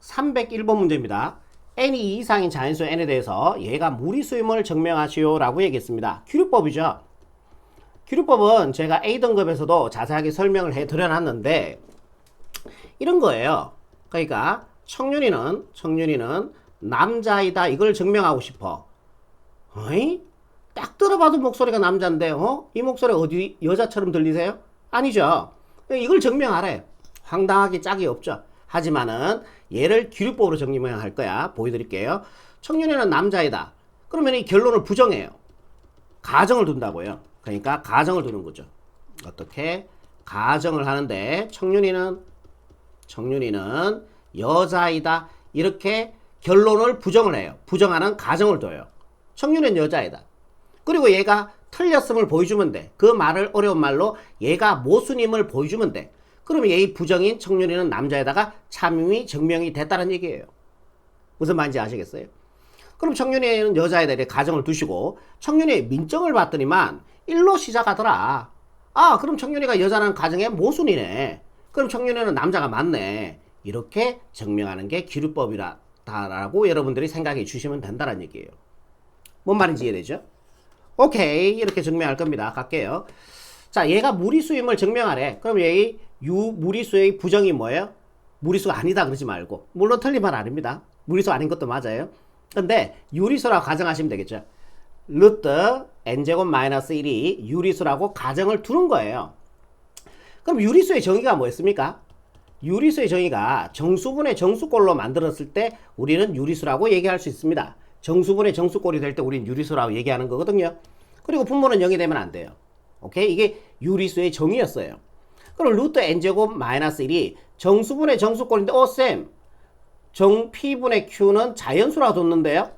301번 문제입니다. n이 이상인 자연수 n에 대해서 얘가 무리수임을 증명하시오 라고 얘기했습니다. 규律법이죠. 규律법은 제가 A등급에서도 자세하게 설명을 해 드려놨는데 이런 거예요. 그러니까 청윤이는 남자이다 이걸 증명하고 싶어. 어이? 딱 들어봐도 목소리가 남자인데 이 목소리 어디 여자처럼 들리세요? 아니죠. 이걸 증명하래. 황당하게 짝이 없죠. 하지만은 얘를 규律법으로 증명할 거야. 보여드릴게요. 청년이는 남자이다. 그러면 이 결론을 부정해요. 가정을 둔다고요. 그러니까 가정을 두는 거죠. 어떻게? 가정을 하는데 청년이는 여자이다. 이렇게 결론을 부정을 해요. 부정하는 가정을 둬요. 청년은 여자이다. 그리고 얘가 틀렸음을 보여주면 돼. 그 말을 어려운 말로 얘가 모순임을 보여주면 돼. 그러면 얘의 부정인 청년이는 남자에다가 참임이 증명이 됐다는 얘기예요. 무슨 말인지 아시겠어요? 그럼 청년이는 여자에다 이렇게 가정을 두시고 청년이 민정을 봤더니만 1로 시작하더라. 아, 그럼 청년이가 여자라는 가정의 모순이네. 그럼 청년이는 남자가 맞네. 이렇게 증명하는 게 규律법이라고 여러분들이 생각해 주시면 된다는 얘기예요. 뭔 말인지 이해되죠? 오케이, 이렇게 증명할 겁니다. 갈게요. 자, 얘가 무리수임을 증명하래. 그럼 얘의 무리수의 부정이 뭐예요? 무리수가 아니다 그러지 말고. 물론 틀린 말 아닙니다. 무리수 아닌 것도 맞아요. 근데 유리수라고 가정하시면 되겠죠. 루트 n제곱 마이너스 1이 유리수라고 가정을 두는 거예요. 그럼 유리수의 정의가 뭐였습니까? 유리수의 정의가 정수분의 정수꼴로 만들었을 때 우리는 유리수라고 얘기할 수 있습니다. 정수분의 정수꼴이 될 때 우리는 유리수라고 얘기하는 거거든요. 그리고 분모는 0이 되면 안 돼요. 오케이? 이게 유리수의 정의였어요. 그럼 루트 n제곱 마이너스 1이 정수분의 정수꼴인데 쌤 P분의 Q는 자연수라고 뒀는데요?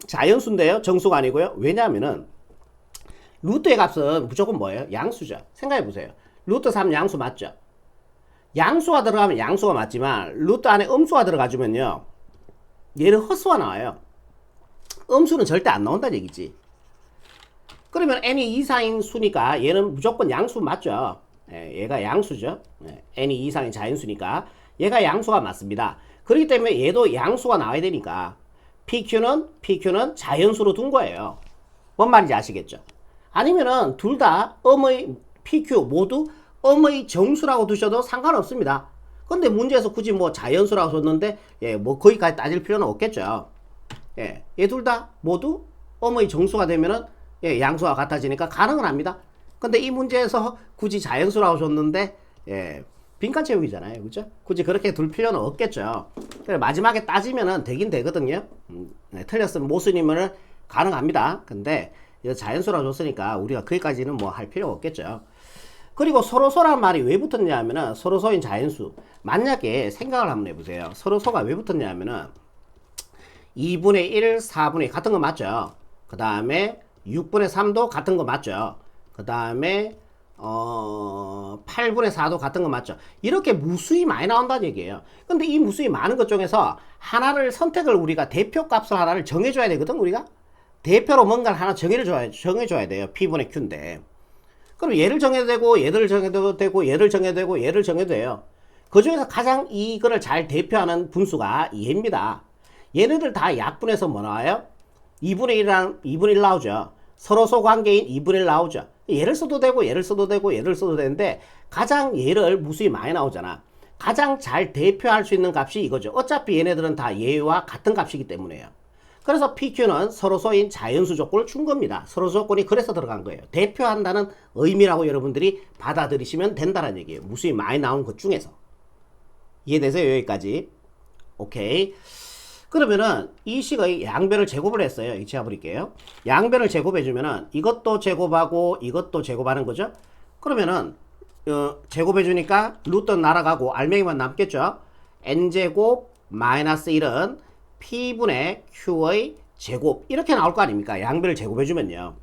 자연수인데요? 정수가 아니고요. 왜냐하면은 루트의 값은 무조건 뭐예요? 양수죠. 생각해보세요. 루트 3 양수 맞죠? 양수가 들어가면 양수가 맞지만 루트 안에 음수가 들어가주면요 얘는 헛수가 나와요. 음수는 절대 안 나온다는 얘기지. 그러면 n이 이상인 수니까 얘는 무조건 양수 맞죠? 얘가 양수죠. n이 이상인 자연수니까 얘가 양수가 맞습니다. 그렇기 때문에 얘도 양수가 나와야 되니까 PQ는 자연수로 둔 거예요. 뭔 말인지 아시겠죠? 아니면은 둘 다 음의 PQ 모두 음의 정수라고 두셔도 상관없습니다. 근데 문제에서 굳이 뭐 자연수라고 줬는데 뭐 거기까지 따질 필요는 없겠죠. 얘 둘 다 모두 음의 정수가 되면은 양수와 같아지니까 가능은 합니다. 근데 이 문제에서 굳이 자연수라고 줬는데 빈칸 채우기잖아요. 그죠? 굳이 그렇게 둘 필요는 없겠죠. 마지막에 따지면은 되긴 되거든요. 틀렸으면 모순이면은 가능합니다. 근데 자연수라고 줬으니까 우리가 거기까지는 뭐 할 필요가 없겠죠. 그리고 서로소란 말이 왜 붙었냐 하면은 서로소인 자연수. 만약에 생각을 한번 해보세요. 서로소가 왜 붙었냐 하면은 2분의 1, 4분의 1 같은 거 맞죠? 그 다음에 6분의 3도 같은 거 맞죠? 그 다음에 8분의 4도 같은 거 맞죠? 이렇게 무수히 많이 나온다는 얘기예요. 근데 이 무수히 많은 것 중에서 하나를 선택을 우리가 대표값을 하나를 정해줘야 되거든 우리가? 대표로 뭔가를 하나 정해줘야 돼요. P분의 Q인데. 그럼 얘를 정해도 되고 얘를 정해도 되고 얘를 정해도 되고 얘를 정해도 돼요. 그 중에서 가장 이거를 잘 대표하는 분수가 얘입니다. 얘네들 다 약분해서 뭐 나와요? 2분의 1 나오죠. 서로소 관계인 2분의 1 나오죠. 얘를 써도 되고 얘를 써도 되고 얘를 써도 되는데 가장 얘를 무수히 많이 나오잖아. 가장 잘 대표할 수 있는 값이 이거죠. 어차피 얘네들은 다 얘와 같은 값이기 때문에요. 그래서 PQ는 서로소인 자연수 조건을 준 겁니다. 서로소 조건이 그래서 들어간 거예요. 대표한다는 의미라고 여러분들이 받아들이시면 된다는 얘기예요. 무수히 많이 나온 것 중에서. 이해되세요? 여기까지. 오케이. 그러면은 이 식의 양변을 제곱을 했어요. 이렇게 잡아버릴게요. 양변을 제곱해주면은 이것도 제곱하고 이것도 제곱하는 거죠. 그러면은 제곱해주니까 루트 날아가고 알맹이만 남겠죠. n제곱 마이너스 1은 P분의 Q의 제곱 이렇게 나올 거 아닙니까? 양변을 제곱해주면요.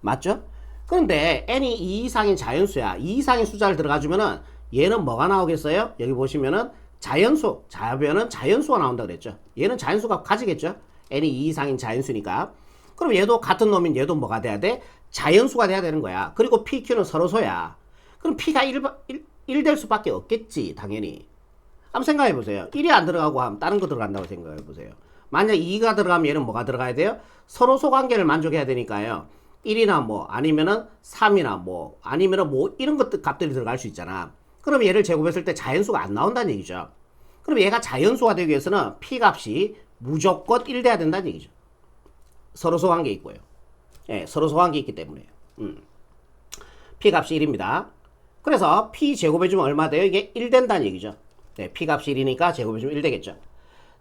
맞죠? 그런데 n이 2 이상인 자연수야. 2 이상인 숫자를 들어가주면은 얘는 뭐가 나오겠어요? 여기 보시면은 자연수, 자변은 자연수가 나온다 그랬죠. 얘는 자연수가 가지겠죠. n이 2 이상인 자연수니까. 그럼 얘도 같은 놈인 얘도 뭐가 돼야 돼? 자연수가 돼야 되는 거야. 그리고 PQ는 서로소야. 그럼 P가 1 될 수밖에 없겠지, 당연히. 한번 생각해 보세요. 1이 안 들어가고 하면 다른 거 들어간다고 생각해 보세요. 만약 2가 들어가면 얘는 뭐가 들어가야 돼요? 서로 소관계를 만족해야 되니까요. 1이나 뭐 아니면은 3이나 뭐 아니면은 뭐 이런 것들 값들이 들어갈 수 있잖아. 그럼 얘를 제곱했을 때 자연수가 안 나온다는 얘기죠. 그럼 얘가 자연수가 되기 위해서는 p 값이 무조건 1 돼야 된다는 얘기죠. 서로 소관계 있고요. 예, 서로 소관계 있기 때문에요. p 값이 1입니다. 그래서 p 제곱해주면 얼마 돼요? 이게 1 된다는 얘기죠. 네, p 값이 1이니까 제곱해주면 1 되겠죠.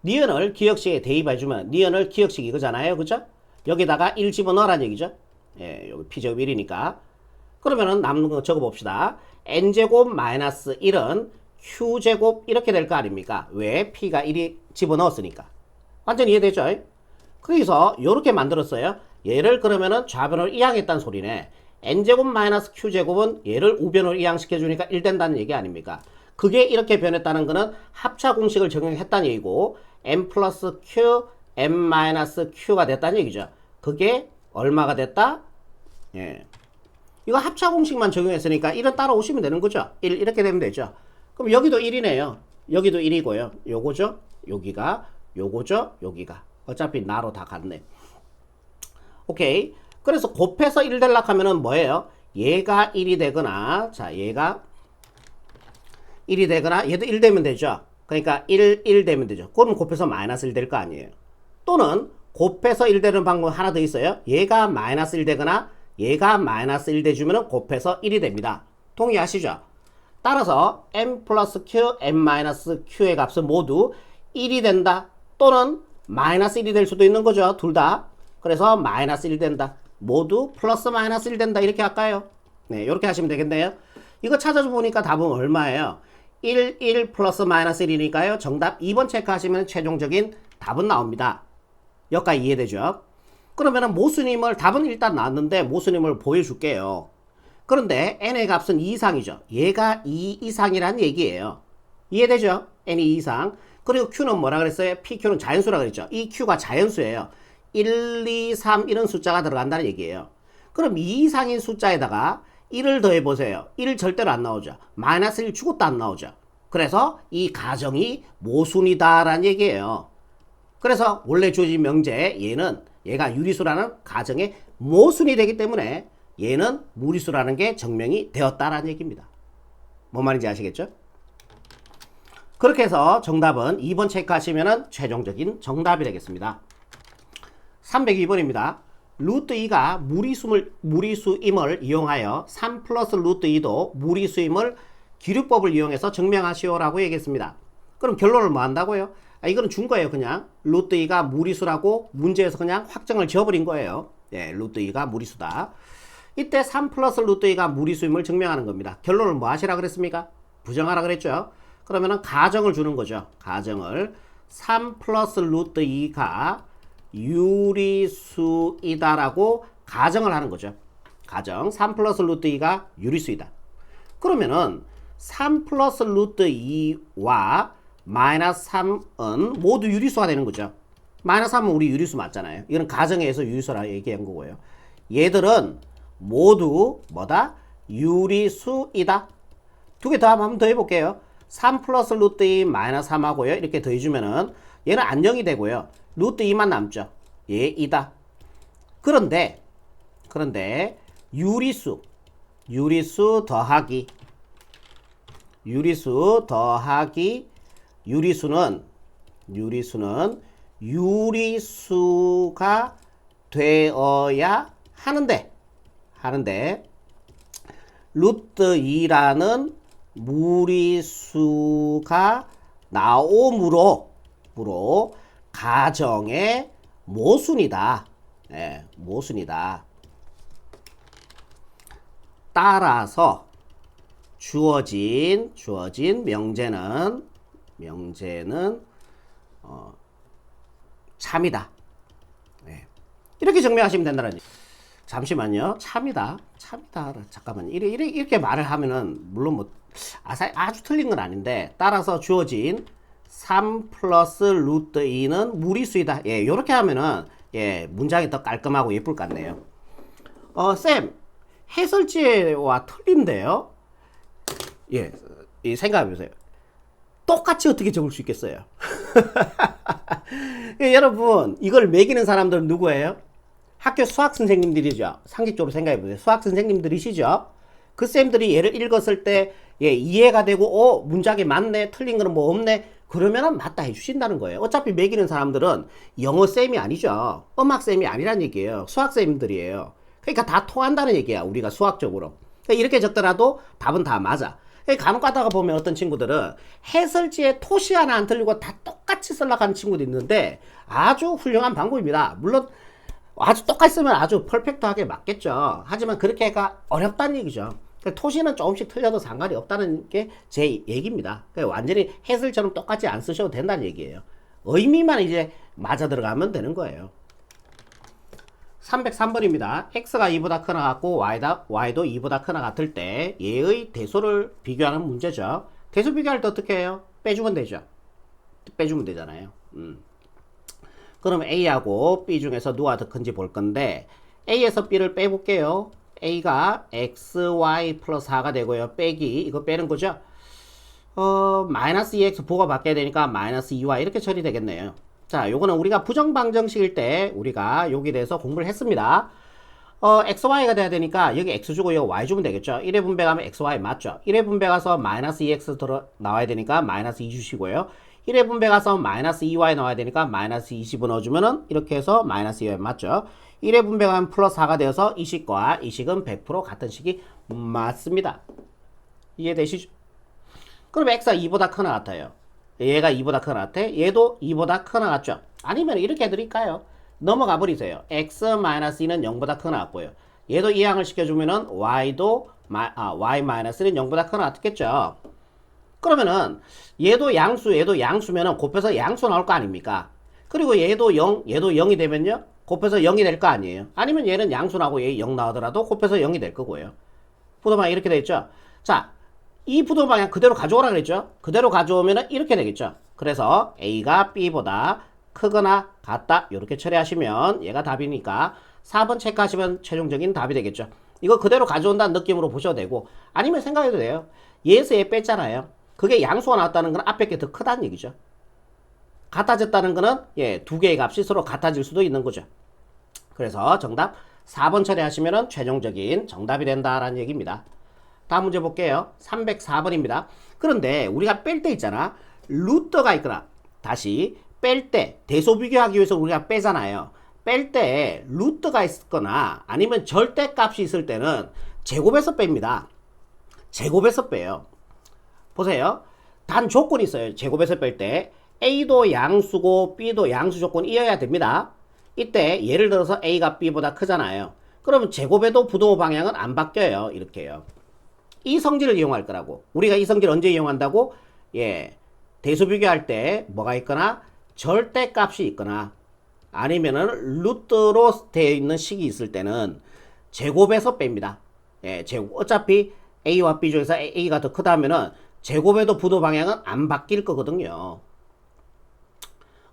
니은을 기억식에 대입해주면 니은을 기억식 이거잖아요. 그죠? 여기다가 1 집어넣으라는 얘기죠. 예, 여기 p제곱 1이니까. 그러면은 남는 거 적어봅시다. n제곱 마이너스 1은 q제곱 이렇게 될 거 아닙니까? 왜? p가 1이 집어넣었으니까. 완전히 이해되죠? 그래서 이렇게 만들었어요. 얘를 그러면은 좌변으로 이항했다는 소리네. n제곱 마이너스 q제곱은 얘를 우변으로 이항시켜주니까 1 된다는 얘기 아닙니까? 그게 이렇게 변했다는 거는 합차 공식을 적용했다는 얘기고 n 플러스 q, n 마이너스 q가 됐다는 얘기죠. 그게 얼마가 됐다? 예. 이거 합차 공식만 적용했으니까 1은 따라오시면 되는 거죠. 1 이렇게 되면 되죠. 그럼 여기도 1이네요. 여기도 1이고요. 요거죠. 여기가 요거죠. 여기가. 어차피 나로 다 같네. 오케이. 그래서 곱해서 1 되려고 하면은 뭐예요? 얘가 1이 되거나 자 얘가 1이 되거나 얘도 1 되면 되죠. 그러니까 1 되면 되죠. 그럼 곱해서 마이너스 1 될 거 아니에요. 또는 곱해서 1 되는 방법 하나 더 있어요. 얘가 마이너스 1 되거나 얘가 마이너스 1 돼주면 곱해서 1이 됩니다. 동의하시죠? 따라서 n 플러스 q, n 마이너스 q의 값은 모두 1이 된다. 또는 마이너스 1이 될 수도 있는 거죠. 둘 다. 그래서 마이너스 1 된다. 모두 플러스 마이너스 1 된다. 이렇게 할까요? 네, 이렇게 하시면 되겠네요. 이거 찾아서 보니까 답은 얼마예요? 1, 1 플러스 마이너스 1이니까요. 정답 2번 체크하시면 최종적인 답은 나옵니다. 여기까지 이해되죠? 그러면은 모순임을 답은 일단 나왔는데 모순임을 보여줄게요. 그런데 n의 값은 2 이상이죠. 얘가 2 이상이란 얘기예요. 이해되죠? n이 2 이상. 그리고 q는 뭐라 그랬어요? pq는 자연수라 그랬죠. 이 q가 자연수예요. 1, 2, 3 이런 숫자가 들어간다는 얘기예요. 그럼 2 이상인 숫자에다가 1을 더해보세요. 1 절대로 안 나오죠. 마이너스 1 죽어도 안 나오죠. 그래서 이 가정이 모순이다라는 얘기예요. 그래서 원래 주어진 명제 얘가 유리수라는 가정의 모순이 되기 때문에 얘는 무리수라는 게 증명이 되었다라는 얘기입니다. 뭔 말인지 아시겠죠? 그렇게 해서 정답은 2번 체크하시면 최종적인 정답이 되겠습니다. 302번입니다. 루트 2가 무리수임을 이용하여 3 플러스 루트 2도 무리수임을 기류법을 이용해서 증명하시오라고 얘기했습니다. 그럼 결론을 뭐 한다고요? 이거는 준 거예요. 그냥 루트 2가 무리수라고 문제에서 그냥 확정을 지어버린 거예요. 예, 루트 2가 무리수다. 이때 3 플러스 루트 2가 무리수임을 증명하는 겁니다. 결론을 뭐 하시라 그랬습니까? 부정하라 그랬죠. 그러면은 가정을 주는 거죠. 가정을 3 플러스 루트 2가 유리수이다라고 가정을 하는 거죠. 가정 3 플러스 루트 2가 유리수이다. 그러면은 3 플러스 루트 2와 마이너스 3은 모두 유리수가 되는 거죠. 마이너스 3은 우리 유리수 맞잖아요. 이거는 가정에서 유리수라 얘기한 거고요. 얘들은 모두 뭐다? 유리수이다. 두 개 더 한번 더 해볼게요. 3 플러스 루트 2 마이너스 3하고요. 이렇게 더해주면은 얘는 안정이 되고요. 루트 2만 남죠. 얘 2다. 그런데 유리수 더하기 유리수는 유리수가 되어야 하는데 루트 2라는 무리수가 나오므로 가정의 모순이다. 네, 모순이다. 따라서 주어진 명제는 참이다. 네. 이렇게 증명하시면 된다는 얘기. 잠시만요. 참이다. 잠깐만요. 이렇게 말을 하면은 물론 뭐 아주 틀린 건 아닌데 따라서 주어진 3 플러스 루트 2는 무리수이다. 예, 요렇게 하면은 예, 문장이 더 깔끔하고 예쁠 것 같네요. 쌤, 해설지와 틀린데요? 예, 생각해 보세요. 똑같이 어떻게 적을 수 있겠어요? 여러분, 이걸 매기는 사람들은 누구예요? 학교 수학 선생님들이죠. 상식적으로 생각해 보세요. 수학 선생님들이시죠. 그 쌤들이 얘를 읽었을 때 예, 이해가 되고 문장이 맞네, 틀린 거는 뭐 없네, 그러면은 맞다 해주신다는 거예요. 어차피 매기는 사람들은 영어 쌤이 아니죠. 음악 쌤이 아니란 얘기예요. 수학 쌤들이에요. 그러니까 다 통한다는 얘기야, 우리가 수학적으로. 그러니까 이렇게 적더라도 답은 다 맞아. 그러니까 간혹 가다가 보면 어떤 친구들은 해설지에 토시 하나 안 틀리고 다 똑같이 쓰려고 하는 친구도 있는데 아주 훌륭한 방법입니다. 물론 아주 똑같이 쓰면 아주 퍼펙트하게 맞겠죠. 하지만 그렇게가 어렵다는 얘기죠. 토시는 조금씩 틀려도 상관이 없다는 게 제 얘기입니다. 완전히 해설처럼 똑같이 안 쓰셔도 된다는 얘기예요. 의미만 이제 맞아 들어가면 되는 거예요. 303번입니다. x가 2보다 크나 같고 y도 2보다 크나 같을 때 얘의 대소를 비교하는 문제죠. 대소 비교할 때 어떻게 해요? 빼주면 되죠. 빼주면 되잖아요. 그러면 A하고 B 중에서 누가 더 큰지 볼 건데 A에서 B를 빼볼게요. A가 XY 플러스 4가 되고요. 빼기 이거 빼는 거죠. 마이너스 2X 보가 바뀌어야 되니까 마이너스 2Y 이렇게 처리되겠네요. 자, 요거는 우리가 부정방정식일 때 우리가 여기에 대해서 공부를 했습니다. XY가 돼야 되니까 여기 X 주고 여기 Y 주면 되겠죠. 1회 분배가면 XY 맞죠. 1회 분배 가서 마이너스 2X 나와야 되니까 마이너스 2 주시고요. 1회 분배 가서 마이너스 2Y 나와야 되니까 마이너스 20을 넣어주면은 이렇게 해서 마이너스 2Y 맞죠. 1회 분배 가면 플러스 4가 되어서 이 식과 이 식은 100% 같은 식이 맞습니다. 이해되시죠? 그럼 X가 2보다 크나 같아요. 얘가 2보다 크나 같아. 얘도 2보다 크나 같죠. 아니면 이렇게 해드릴까요? 넘어가 버리세요. X-2는 0보다 크나 같고요. 얘도 이항을 시켜주면은 Y-는 0보다 크나 같겠죠. 그러면은 얘도 양수면은 곱해서 양수 나올 거 아닙니까? 그리고 얘도 0이 되면요. 곱해서 0이 될 거 아니에요. 아니면 얘는 양수 나오고 얘 0 나오더라도 곱해서 0이 될 거고요. 부도방향 이렇게 돼 있죠. 자, 이 부도방향 그대로 가져오라 그랬죠. 그대로 가져오면은 이렇게 되겠죠. 그래서 A가 B보다 크거나 같다 이렇게 처리하시면 얘가 답이니까 4번 체크하시면 최종적인 답이 되겠죠. 이거 그대로 가져온다는 느낌으로 보셔도 되고 아니면 생각해도 돼요. 얘에서 얘 뺐잖아요. 그게 양수가 나왔다는 건 앞에 게 더 크다는 얘기죠. 같아졌다는 거는 예, 두 개의 값이 서로 같아질 수도 있는 거죠. 그래서 정답 4번 처리하시면 최종적인 정답이 된다라는 얘기입니다. 다음 문제 볼게요. 304번입니다. 그런데 우리가 뺄 때 있잖아. 루트가 있거나 다시 뺄 때 대소 비교하기 위해서 우리가 빼잖아요. 뺄 때 루트가 있거나 아니면 절대값이 있을 때는 제곱해서 뺍니다. 제곱해서 빼요. 보세요. 단 조건이 있어요. 제곱해서 뺄 때 A도 양수고 B도 양수 조건이어야 됩니다. 이때 예를 들어서 A가 B보다 크잖아요. 그러면 제곱해도 부등호 방향은 안 바뀌어요. 이렇게요. 이 성질을 이용할 거라고. 우리가 이 성질 언제 이용한다고? 예, 대소 비교할 때 뭐가 있거나 절대값이 있거나 아니면은 루트로 되어 있는 식이 있을 때는 제곱해서 뺍니다. 예, 제곱. 어차피 A와 B 중에서 A가 더 크다면은 제곱해도 부도 방향은 안 바뀔 거거든요.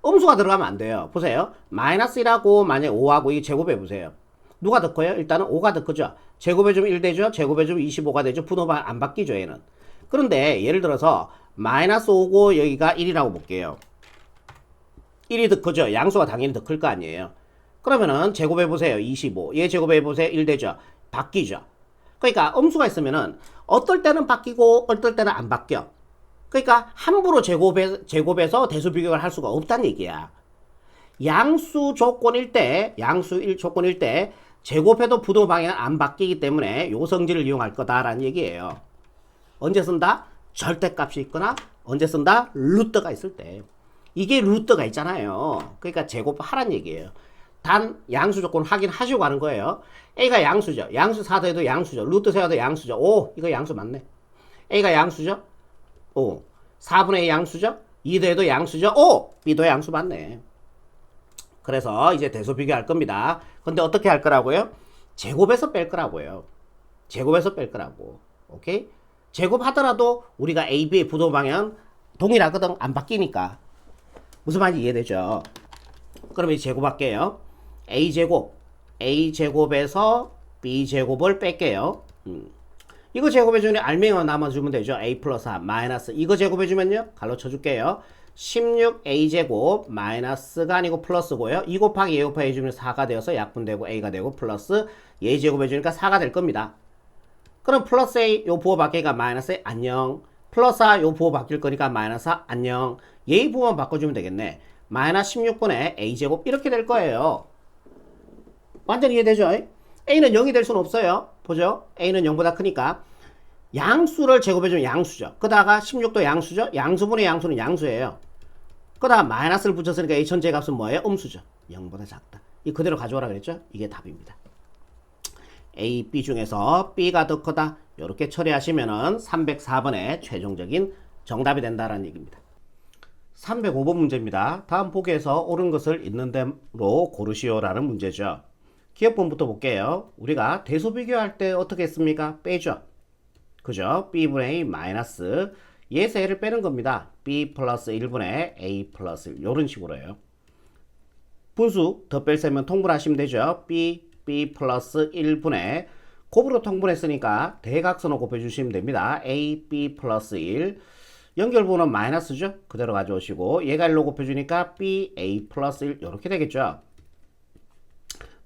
음수가 들어가면 안 돼요. 보세요. 마이너스 1하고 만약에 5하고 이 제곱해 보세요. 누가 더 커요? 일단은 5가 더 크죠. 제곱해주면 1 되죠. 제곱해주면 25가 되죠. 부도 방향 안 바뀌죠. 얘는. 그런데 예를 들어서 마이너스 5고 여기가 1이라고 볼게요. 1이 더 크죠. 양수가 당연히 더 클 거 아니에요. 그러면은 제곱해 보세요. 25. 얘 제곱해 보세요. 1 되죠. 바뀌죠. 그러니까 음수가 있으면은 어떨 때는 바뀌고 어떨 때는 안 바뀌어. 그러니까 함부로 제곱해서 대수 비교를 할 수가 없다는 얘기야. 양수 조건일 때, 양수 1 조건일 때 제곱해도 부도 방향은 안 바뀌기 때문에 요 성질을 이용할 거다라는 얘기예요. 언제 쓴다? 절대값이 있거나 언제 쓴다? 루트가 있을 때. 이게 루트가 있잖아요. 그러니까 제곱하란 얘기예요. 단 양수 조건 확인하시고 하는 거예요. A가 양수죠. 양수 4 더해도 양수죠. 루트 세워도 양수죠. 오, 이거 양수 맞네. A가 양수죠. 오, 4분의 2 양수죠. 2 더해도 양수죠. 오, B도 양수 맞네. 그래서 이제 대소 비교할 겁니다. 근데 어떻게 할 거라고요? 제곱해서 뺄 거라고요. 제곱해서 뺄 거라고. 오케이? 제곱하더라도 우리가 A, B의 부도 방향 동일하거든. 안 바뀌니까. 무슨 말인지 이해되죠? 그러면 제곱할게요. A제곱에서 B제곱을 뺄게요. 이거 제곱해주면 알맹이만 남아주면 되죠. a 플러스 4 마이너스 이거 제곱해주면요. 갈로 쳐줄게요. 16a제곱 마이너스가 아니고 플러스고요. 2 곱하기 a 곱하기 해주면 4가 되어서 약분되고 a가 되고 플러스 a 제곱해주니까 4가 될 겁니다. 그럼 플러스 a 요 부호 바뀌니까 마이너스 a 안녕. 플러스 4 요 부호 바뀔 거니까 마이너스 4 안녕. a 부호만 바꿔주면 되겠네. 마이너스 16분의 a제곱 이렇게 될 거예요. 완전 이해되죠? a는 0이 될 수는 없어요. 보죠? a는 0보다 크니까 양수를 제곱해주면 양수죠. 그다가 16도 양수죠. 양수분의 양수는 양수예요. 그다가 마이너스를 붙였으니까 a 전체 값은 뭐예요? 음수죠. 0보다 작다. 이 그대로 가져오라 그랬죠? 이게 답입니다. A, B 중에서 B가 더 크다. 이렇게 처리하시면은 304번의 최종적인 정답이 된다라는 얘기입니다. 305번 문제입니다. 다음 보기에서 옳은 것을 있는 대로 고르시오라는 문제죠. 기억본부터 볼게요. 우리가 대소 비교할 때 어떻게 했습니까? 빼죠. 그죠? B분의 A 마이너스 얘에서 A를 빼는 겁니다. B 플러스 1분의 A 플러스 1 이런 식으로 해요. 분수 더 뺄셈은 통분하시면 되죠. B 플러스 1분의 곱으로 통분했으니까 대각선을 곱해주시면 됩니다. A, B 플러스 1 연결부호는 마이너스죠. 그대로 가져오시고 얘가 1로 곱해주니까 B, A 플러스 1 이렇게 되겠죠.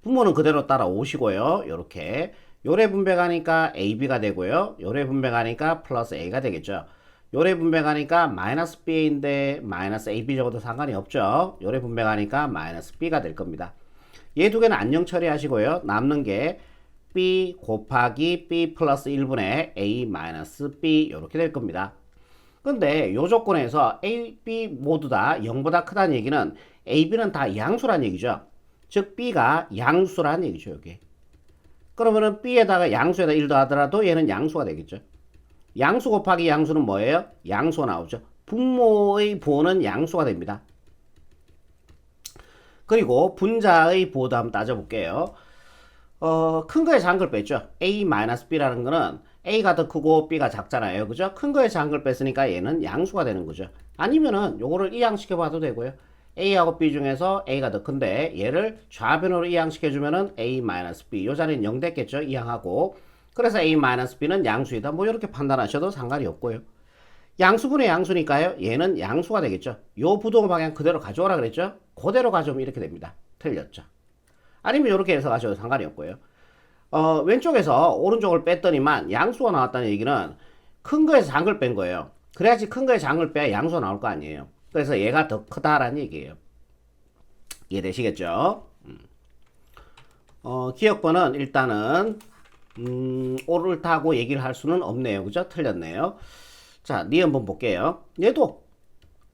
분모는 그대로 따라오시고요. 이렇게 요래 분배가니까 AB가 되고요. 요래 분배가니까 플러스 A가 되겠죠. 요래 분배가니까 마이너스 B인데 마이너스 AB 적어도 상관이 없죠. 요래 분배가니까 마이너스 B가 될 겁니다. 얘 두 개는 안녕 처리하시고요. 남는 게 B 곱하기 B 플러스 1분의 A 마이너스 B 이렇게 될 겁니다. 근데 요 조건에서 A, B 모두 다 0보다 크다는 얘기는 A, B는 다 양수란 얘기죠. 즉 B가 양수란 얘기죠. 여기. 그러면은 B에다가 양수에다 1 더하더라도 얘는 양수가 되겠죠. 양수 곱하기 양수는 뭐예요? 양수가 나오죠. 분모의 부호는 양수가 됩니다. 그리고 분자의 부호도 한번 따져볼게요. 큰 거에 작은 걸 뺐죠. A-B라는 거는 A가 더 크고 B가 작잖아요. 그죠? 큰 거에 작은 걸 뺐으니까 얘는 양수가 되는 거죠. 아니면은 요거를 이항시켜 봐도 되고요. A하고 B 중에서 A가 더 큰데 얘를 좌변으로 이항시켜주면은 A-B 요 자리는 0 됐겠죠. 이항하고 그래서 A-B는 양수이다. 뭐 이렇게 판단하셔도 상관이 없고요. 양수분의 양수니까요. 얘는 양수가 되겠죠. 요 부동 방향 그대로 가져오라 그랬죠. 그대로 가져오면 이렇게 됩니다. 틀렸죠. 아니면 이렇게 해서 가져도 상관이 없고요. 왼쪽에서 오른쪽을 뺐더니만 양수가 나왔다는 얘기는 큰 거에서 작은 걸 뺀 거예요. 그래야지 큰 거에 작은 걸 빼야 양수가 나올 거 아니에요. 그래서 얘가 더 크다라는 얘기예요. 이해되시겠죠? 기억번은 일단은 옳다고 얘기를 할 수는 없네요. 그죠? 틀렸네요. 자, 니 한번 볼게요. 얘도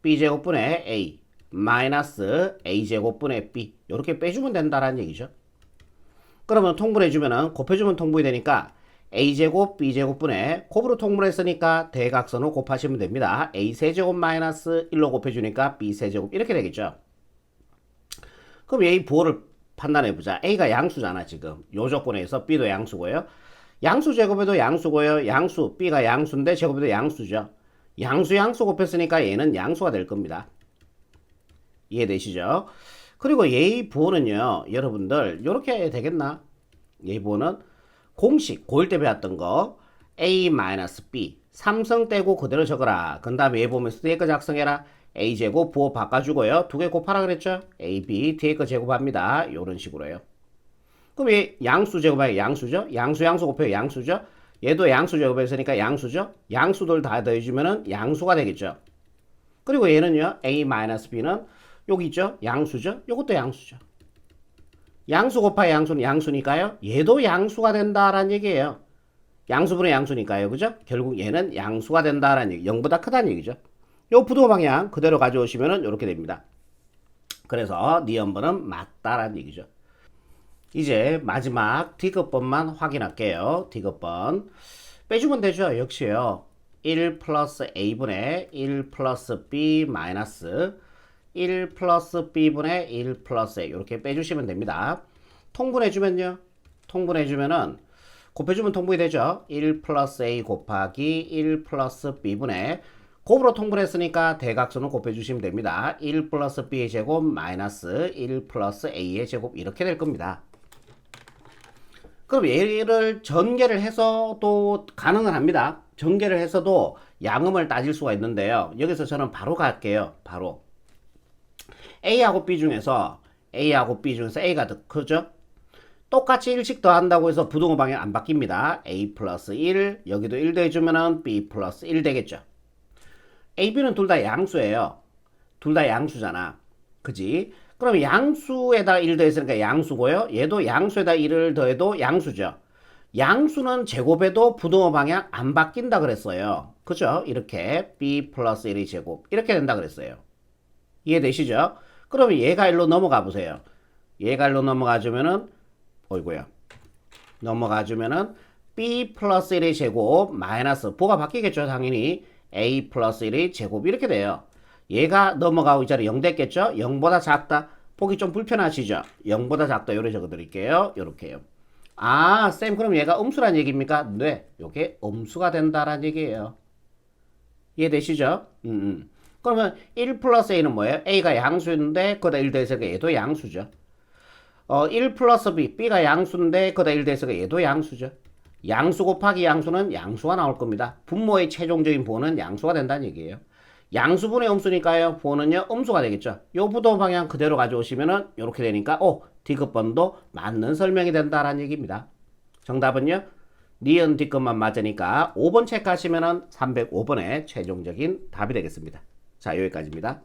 B제곱분의 A 마이너스 A제곱분의 B 이렇게 빼주면 된다라는 얘기죠. 그러면 통분해주면은 곱해주면 통분이 되니까 A제곱 B제곱분의 곱으로 통분했으니까 대각선을 곱하시면 됩니다. A세제곱 마이너스 1로 곱해주니까 B세제곱 이렇게 되겠죠. 그럼 A 부호를 판단해보자. A가 양수잖아 지금. 요 조건에서 B도 양수고요. 양수 제곱해도 양수고요. 양수 B가 양수인데 제곱해도 양수죠. 양수 곱했으니까 얘는 양수가 될 겁니다. 이해되시죠? 그리고 얘의 부호는요. 여러분들 이렇게 되겠나? 얘의 부호는 공식 고1 때 배웠던 거 A-B 3성 떼고 그대로 적어라. 그 다음에 얘 보면서 뒤에 거 작성해라. A제곱 부호 바꿔주고요. 두 개 곱하라 그랬죠? AB 뒤에 거 제곱합니다. 이런 식으로 해요. 그럼 얘 양수 제곱하기 양수죠? 양수 곱해요. 양수죠? 얘도 양수 제곱했으니까 양수죠? 양수들 다 더해주면은 양수가 되겠죠? 그리고 얘는요. A-B는 여기 있죠? 양수죠? 요것도 양수죠. 양수 곱하기 양수는 양수니까요. 얘도 양수가 된다라는 얘기예요. 양수분의 양수니까요. 그죠? 결국 얘는 양수가 된다라는 얘기. 0보다 크다는 얘기죠. 요 부도 방향 그대로 가져오시면은 이렇게 됩니다. 그래서 니 엄번은 맞다라는 얘기죠. 이제 마지막 D급번만 확인할게요. D급번. 빼주면 되죠. 역시요. 1 플러스 A분의 1 플러스 B 마이너스 1 플러스 B분의 1 플러스 A 이렇게 빼주시면 됩니다. 통분해주면요. 통분해주면은 곱해주면 통분이 되죠. 1 플러스 A 곱하기 1 플러스 B분의 곱으로 통분했으니까 대각선을 곱해주시면 됩니다. 1 플러스 B의 제곱 마이너스 1 플러스 A의 제곱 이렇게 될 겁니다. 그럼 얘를 전개를 해서도 가능은 합니다. 전개를 해서도 양음을 따질 수가 있는데요. 여기서 저는 바로 갈게요. 바로 A하고 B 중에서 A가 더 크죠? 똑같이 1씩 더한다고 해서 부등호 방향 안 바뀝니다. A 플러스 1, 여기도 1 더해주면은 B 플러스 1 되겠죠. A, B는 둘 다 양수예요. 둘 다 양수잖아. 그지? 그럼 양수에다 1 더했으니까 양수고요. 얘도 양수에다 1을 더해도 양수죠. 양수는 제곱해도 부등호 방향 안 바뀐다 그랬어요. 그죠? 이렇게 B 플러스 1의 제곱 이렇게 된다 그랬어요. 이해되시죠? 그러면 얘가 1로 넘어가 보세요. 얘가 1로 넘어가 주면은 어이구야. 넘어가 주면은 B 플러스 1의 제곱 마이너스 부가 바뀌겠죠. 당연히 A 플러스 1의 제곱 이렇게 돼요. 얘가 넘어가고 이 자리 0 됐겠죠? 0보다 작다. 보기 좀 불편하시죠? 0보다 작다. 요래 적어 드릴게요. 요렇게요. 아, 쌤, 그럼 얘가 음수란 얘기입니까? 네, 요게 음수가 된다란 얘기예요. 이해되시죠? 그러면 1 플러스 A는 뭐예요? A가 양수인데 거기다 1 더해서 얘도 양수죠. 1 플러스 B, B가 양수인데 거기다 1 더해서 얘도 양수죠. 양수 곱하기 양수는 양수가 나올 겁니다. 분모의 최종적인 부호는 양수가 된다는 얘기예요. 양수분의 음수니까요. 부호는요, 음수가 되겠죠. 요 부호 방향 그대로 가져오시면은 이렇게 되니까 D급번도 맞는 설명이 된다라는 얘기입니다. 정답은요, 니은 D급만 맞으니까 5번 체크하시면은 305번의 최종적인 답이 되겠습니다. 자, 여기까지입니다.